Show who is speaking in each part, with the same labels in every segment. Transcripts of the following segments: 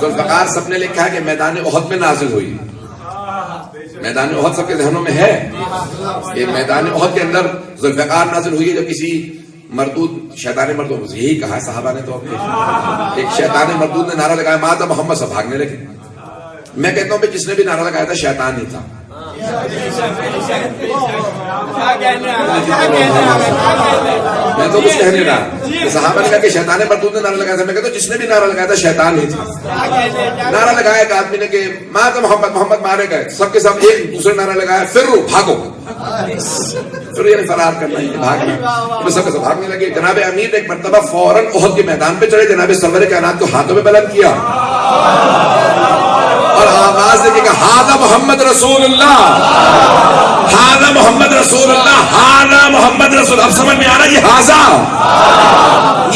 Speaker 1: ذوالفقار سب نے لکھا ہے کہ میدان احد میں نازل ہوئی. میدان احد سب کے ذہنوں میں ہے کہ میدان احد کے اندر ذوالفقار نازل ہوئی ہے. جب کسی مردود شیطان مردود، یہی کہا ہے صحابہ نے، تو ایک شیطان مردود نے نعرہ لگایا مات محمد، سب بھاگنے لگے. میں کہتا ہوں کہ جس نے بھی نعرہ لگایا تھا شیطان ہی تھا. میں تو کچھ کہنے رہا. صحابہ نے کہا کہ شیطان مردود نے نعرہ لگایا تھا. میں کہتا ہوں جس نے بھی نعرہ لگایا تھا شیطان ہی تھا. نعرہ لگایا ایک آدمی نے کہ مات محمد، محمد مارے گئے. سب کے سب ایک دوسرے نعرہ لگایا فرو، بھاگو. پھر یعنی فرار کرنا ہے، بھاگنا. سب کے سب بھاگنے لگے. جناب امیر نے ایک مرتبہ فوراً احد کے میدان پہ چڑھے، جناب سرور کائنات کو ہاتھوں میں بلند کیا اور آواز دے کے کہا ہاذا محمد رسول اللہ، ہاذا محمد رسول اللہ، ہاذا محمد رسول. اب سمجھ میں آ رہا ہے یہ ہاذا،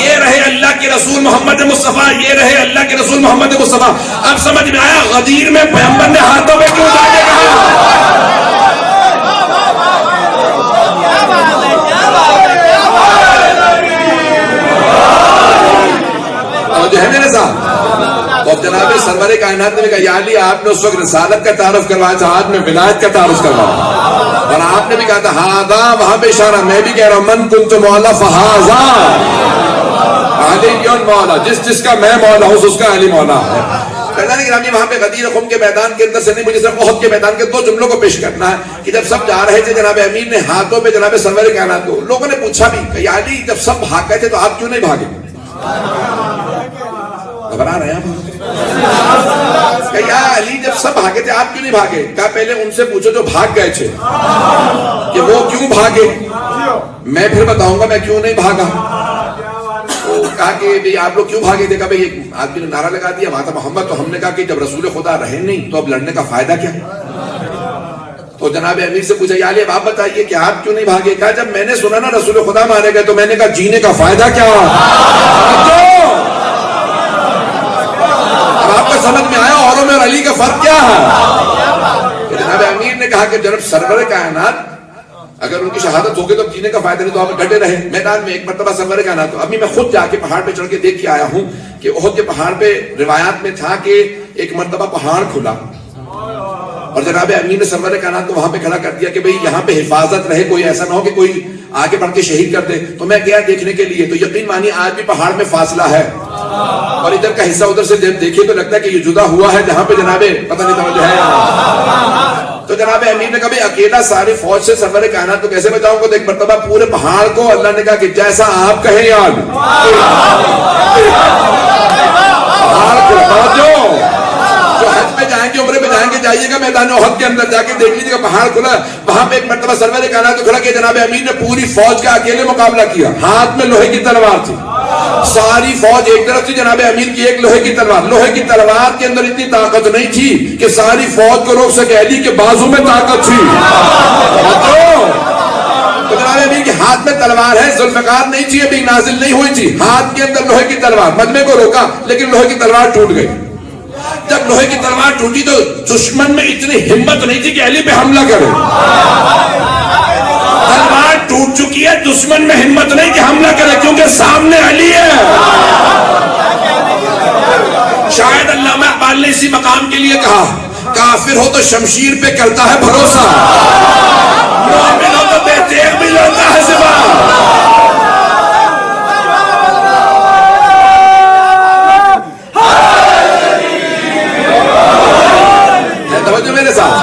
Speaker 1: یہ رہے اللہ کے رسول محمد مصطفیٰ، یہ رہے اللہ کے رسول محمد مصطفیٰ. اب سمجھ میں آیا غدیر میں پیغمبر نے ہاتھوں میں کیوں جا کے کہا. جو ہے میرے ساتھ. اور جناب سرور کائنات نے کہا یا علی آپ نے اس وقت رسالت کا تعارف کروایا تھا، آج میں ولایت کا تعارف کروایا. اور آپ نے بھی کہا تھا ہاذا، وہاں پہ اشارہ. میں بھی کہہ رہا ہوں من کنت مولا فہذا، علی کیوں مولا، جس کا میں مولا ہوں اس کا علی مولا ہے. وہاں پہ غدیر خم کے میدان کے اندر سے نہیں، مجھے صرف احد کے میدان کے 2 جملوں کو پیش کرنا ہے کہ جب سب جا رہے تھے جناب امیر نے ہاتھوں پہ جناب سرور کائنات کو، لوگوں نے پوچھا بھی کہ یا علی جب سب بھاگ گئے تھے تو آپ کیوں نہیں بھاگے. گھبرا رہے ہیں کہ یا علی جب سب بھاگے تھے آپ کیوں نہیں بھاگے. کہا پہلے ان سے پوچھو جو بھاگ گئے تھے کہ وہ کیوں بھاگے، میں پھر بتاؤں گا میں کیوں نہیں بھاگا. کہا کہ آپ لوگ کیوں بھاگے تھے. کہا بھئی ایک آدمی نے نعرہ لگا دیا ماتا محمد، تو ہم نے کہا کہ جب رسول خدا رہے نہیں تو اب لڑنے کا فائدہ کیا. تو جناب امیر سے پوچھا یا علی اب آپ بتائیے کہ آپ کیوں نہیں بھاگے. کہا جب میں نے سنا نا رسول خدا مارے گئے تو میں نے کہا جینے کا فائدہ کیا. اب آپ کو سمجھ میں آیا اوروں میں اور علی کا فرق کیا ہے. جناب امیر نے کہا کہ جناب سرور کائنات اگر ان کی شہادت ہوگی تو اب جینے کا فائدہ نہیں، تو آپ ڈٹے رہے میدان میں. ایک مرتبہ سرور کائنات تو ابھی میں خود جا کے پہاڑ پہ چڑھ کے دیکھ کے آیا ہوں کہ احد کے پہاڑ پہ روایات میں تھا کہ ایک مرتبہ پہاڑ کھلا اور جناب امیر نے سرور کائنات کو وہاں پہ کھڑا کر دیا کہ بھئی یہاں پہ حفاظت رہے، کوئی ایسا نہ ہو کہ کوئی آگے بڑھ کے شہید کر دے. تو میں گیا دیکھنے کے لیے، تو یقین مانی آج بھی پہاڑ میں فاصلہ ہے اور ادھر کا حصہ ادھر سے دیکھے تو لگتا ہے کہ یہ جدا ہوا ہے، جہاں پہ جناب پتہ نہیں توجہ ہے. تو جناب امیر نے کہا اکیلا ساری فوج سے سرور کائنات کو کیسے بچاؤں گا. تو ایک مرتبہ پورے پہاڑ کو اللہ نے کہا کہ جیسا آپ کہیں یاد پہاڑ کو توجہ. جو حج پہ جائیں گے عمرے پہ جائیں گے جائیے گا میدان احد کے اندر جا کے دیکھ لیجیے گا پہاڑ کھلا. وہاں پہ ایک مرتبہ سرور کائنات کو کھڑا کیا جناب امیر نے پوری فوج کا اکیلے مقابلہ کیا. ہاتھ میں لوہے کی تلوار تھی، ساری فوج ایک طرف تھی، جناب امیر کی ایک لوہے کی تلوار. لوہے کی تلوار کے اندر اتنی طاقت نہیں تھی کہ ساری فوج کو روک سکے، علی کے بازو میں طاقت تھی. تو جناب امیر کے ہاتھ میں تلوار ہے. ذوالفقار نہیں تھی، ابھی نازل نہیں ہوئی تھی، ہاتھ کے اندر لوہے کی تلوار. مجمع کو روکا لیکن لوہے کی تلوار ٹوٹ گئی. جب لوہے کی تلوار ٹوٹی تو دشمن میں اتنی ہمت نہیں تھی کہ علی پہ حملہ کرے. تلوار ٹوٹ چکی ہے، دشمن میں ہمت نہیں کہ حملہ کرے کیونکہ سامنے علی ہے. شاید علامہ اقبال نے اسی مقام کے لیے کہا کافر ہو تو شمشیر پہ کرتا ہے بھروسہ، مومن ہو تو بے تیغ بھی لڑتا ہے زبان. میرے ساتھ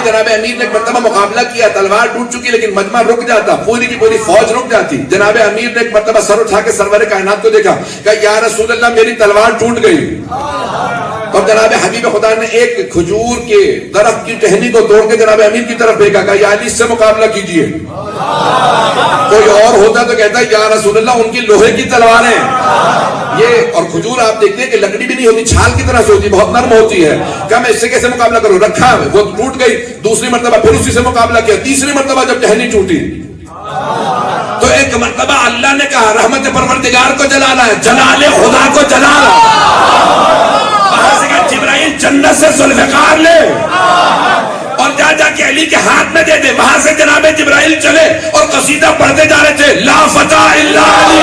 Speaker 1: جناب امیر نے ایک مرتبہ مقابلہ کیا، تلوار ٹوٹ چکی لیکن مجمع رک جاتا، پوری کی پوری فوج رک جاتی. جناب امیر نے ایک مرتبہ سر اٹھا کے سرور کائنات کو دیکھا، کہا یا رسول اللہ میری تلوار ٹوٹ گئی. اور جناب حبیب خدا نے ایک کھجور کے درخت کی ٹہنی کو توڑ کے جناب امیر کی طرف پھینکا، کہا یا علی اس سے مقابلہ کیجئے. کوئی اور ہوتا تو کہتا یا رسول اللہ ان کی لوہے کی تلواریں. یہ اور کھجور آپ دیکھتے ہیں کہ لکڑی بھی نہیں ہوتی، چھال کی طرح سے ہوتی، بہت نرم ہوتی ہے. کہا میں اس سے کیسے مقابلہ کروں، رکھا وہ ٹوٹ گئی. دوسری مرتبہ پھر اسی سے مقابلہ کیا. تیسری مرتبہ جب ٹہنی ٹوٹی تو ایک مرتبہ اللہ نے کہا رحمت پروردگار کو جلانا ہے، جلال خدا کو جلانا. وہاں سے کہا جبرائیل جنت سے ذوالفقار لے اور جا کے علی کے ہاتھ میں دے دے. وہاں سے جناب جبرائیل چلے اور قصیدہ پڑھتے جا رہے تھے لا فتح الا علی.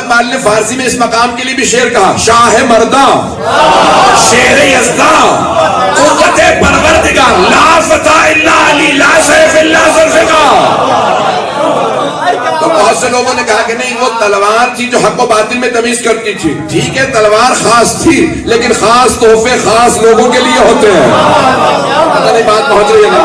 Speaker 1: اقبال نے فارسی میں اس مقام کے لیے بھی شعر کہا، شاہ مردہ شیر یزداں قوت پروردگار لا فتح الا علی لا سیف الا ذوالفقار۔ تو بہت سے لوگوں نے کہا کہ نہیں وہ تلوار تھی جو حق و باطل میں تمیز کرتی تھی۔ ٹھیک ہے تلوار خاص تھی لیکن خاص تحفے خاص لوگوں کے لیے ہوتے ہیں۔ پتہ نہیں بات پہنچ رہی ہے نا؟